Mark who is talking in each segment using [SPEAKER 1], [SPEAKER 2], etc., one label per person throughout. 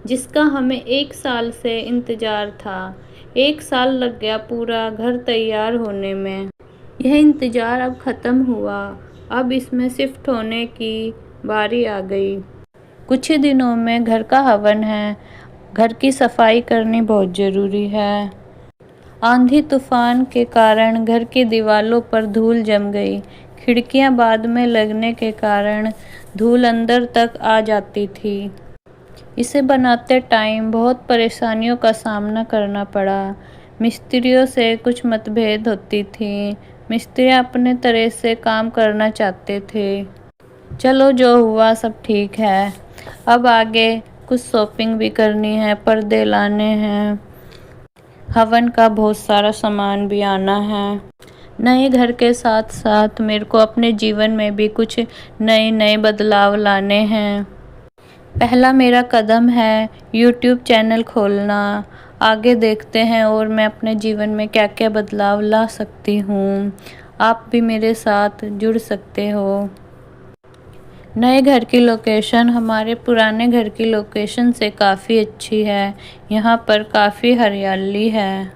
[SPEAKER 1] जिसका हमें 1 साल से इंतज़ार था। 1 साल लग गया पूरा घर तैयार होने में। यह इंतज़ार अब ख़त्म हुआ, अब इसमें शिफ्ट होने की बारी आ गई। कुछ ही दिनों में घर का हवन है। घर की सफाई करनी बहुत ज़रूरी है। आंधी तूफान के कारण घर की दीवारों पर धूल जम गई। खिड़कियां बाद में लगने के कारण धूल अंदर तक आ जाती थी। इसे बनाते टाइम बहुत परेशानियों का सामना करना पड़ा। मिस्त्रियों से कुछ मतभेद होती थी। मिस्त्री अपने तरह से काम करना चाहते थे। चलो जो हुआ सब ठीक है। अब आगे कुछ शॉपिंग भी करनी है, पर्दे लाने हैं, हवन का बहुत सारा सामान भी आना है। नए घर के साथ साथ मेरे को अपने जीवन में भी कुछ नए नए बदलाव लाने हैं। पहला मेरा कदम है यूट्यूब चैनल खोलना। आगे देखते हैं और मैं अपने जीवन में क्या क्या बदलाव ला सकती हूँ। आप भी मेरे साथ जुड़ सकते हो। नए घर की लोकेशन हमारे पुराने घर की लोकेशन से काफ़ी अच्छी है। यहाँ पर काफ़ी हरियाली है।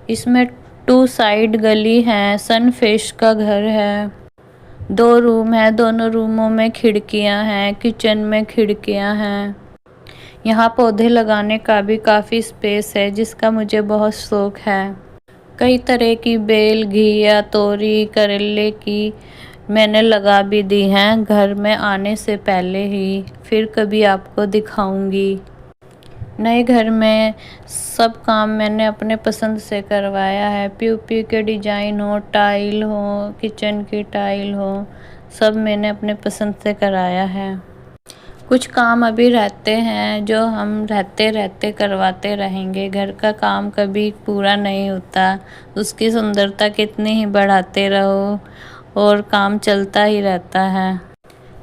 [SPEAKER 1] इसमें 2 साइड गली है, सन फेस का घर है। 2 रूम है, दोनों रूमों में खिड़कियाँ हैं, किचन में खिड़कियाँ हैं। यहाँ पौधे लगाने का भी काफ़ी स्पेस है, जिसका मुझे बहुत शौक है। कई तरह की बेल, घिया, तोरी, करेले की मैंने लगा भी दी हैं घर में आने से पहले ही, फिर कभी आपको दिखाऊंगी। नए घर में सब काम मैंने अपने पसंद से करवाया है। पीओपी के डिजाइन हो, टाइल हो, किचन की टाइल हो, सब मैंने अपने पसंद से कराया है। कुछ काम अभी रहते हैं जो हम रहते रहते करवाते रहेंगे। घर का काम कभी पूरा नहीं होता, उसकी सुंदरता कितनी ही बढ़ाते रहो और काम चलता ही रहता है।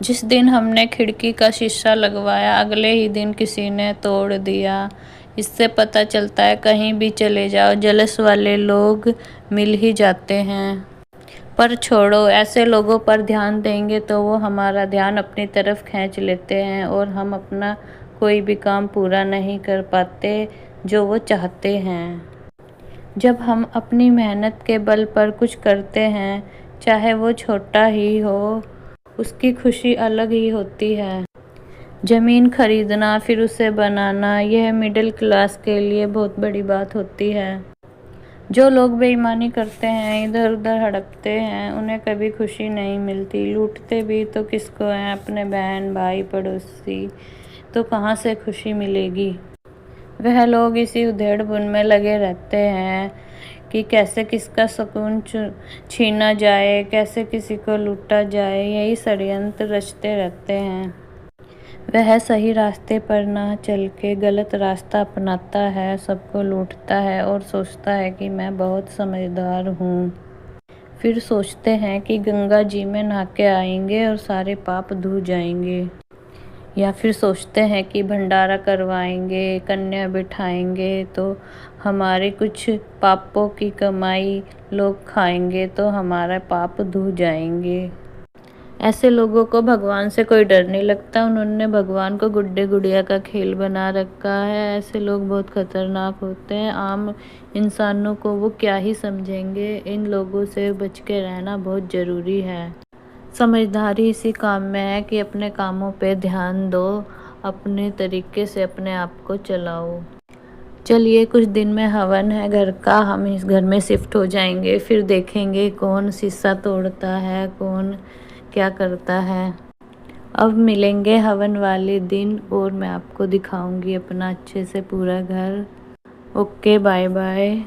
[SPEAKER 1] जिस दिन हमने खिड़की का शीशा लगवाया, अगले ही दिन किसी ने तोड़ दिया। इससे पता चलता है कहीं भी चले जाओ जलस वाले लोग मिल ही जाते हैं। पर छोड़ो, ऐसे लोगों पर ध्यान देंगे तो वो हमारा ध्यान अपनी तरफ खींच लेते हैं और हम अपना कोई भी काम पूरा नहीं कर पाते जो वो चाहते हैं। जब हम अपनी मेहनत के बल पर कुछ करते हैं, चाहे वो छोटा ही हो, उसकी खुशी अलग ही होती है। ज़मीन खरीदना फिर उसे बनाना, यह मिडिल क्लास के लिए बहुत बड़ी बात होती है। जो लोग बेईमानी करते हैं, इधर उधर हड़पते हैं, उन्हें कभी खुशी नहीं मिलती। लूटते भी तो किसको हैं? अपने बहन भाई पड़ोसी। तो कहाँ से खुशी मिलेगी? वह लोग इसी उधेड़-बुन में लगे रहते हैं कि कैसे किसका सुकून छीना जाए, कैसे किसी को लूटा जाए। यही षड्यंत्र रचते रहते हैं। वह सही रास्ते पर ना चल के गलत रास्ता अपनाता है, सबको लूटता है और सोचता है कि मैं बहुत समझदार हूँ। फिर सोचते हैं कि गंगा जी में नहा के आएंगे और सारे पाप धुल जाएंगे। या फिर सोचते हैं कि भंडारा करवाएंगे, कन्या बिठाएंगे तो हमारे कुछ पापों की कमाई लोग खाएंगे तो हमारा पाप धुल जाएंगे। ऐसे लोगों को भगवान से कोई डर नहीं लगता। उन्होंने भगवान को गुड्डे गुड़िया का खेल बना रखा है। ऐसे लोग बहुत खतरनाक होते हैं। आम इंसानों को वो क्या ही समझेंगे। इन लोगों से बच के रहना बहुत ज़रूरी है। समझदारी इसी काम में है कि अपने कामों पे ध्यान दो, अपने तरीके से अपने आप को चलाओ। चलिए, कुछ दिन में हवन है घर का, हम इस घर में शिफ्ट हो जाएंगे, फिर देखेंगे कौन शीशा तोड़ता है, कौन क्या करता है। अब मिलेंगे हवन वाले दिन और मैं आपको दिखाऊंगी अपना अच्छे से पूरा घर। Okay, bye bye.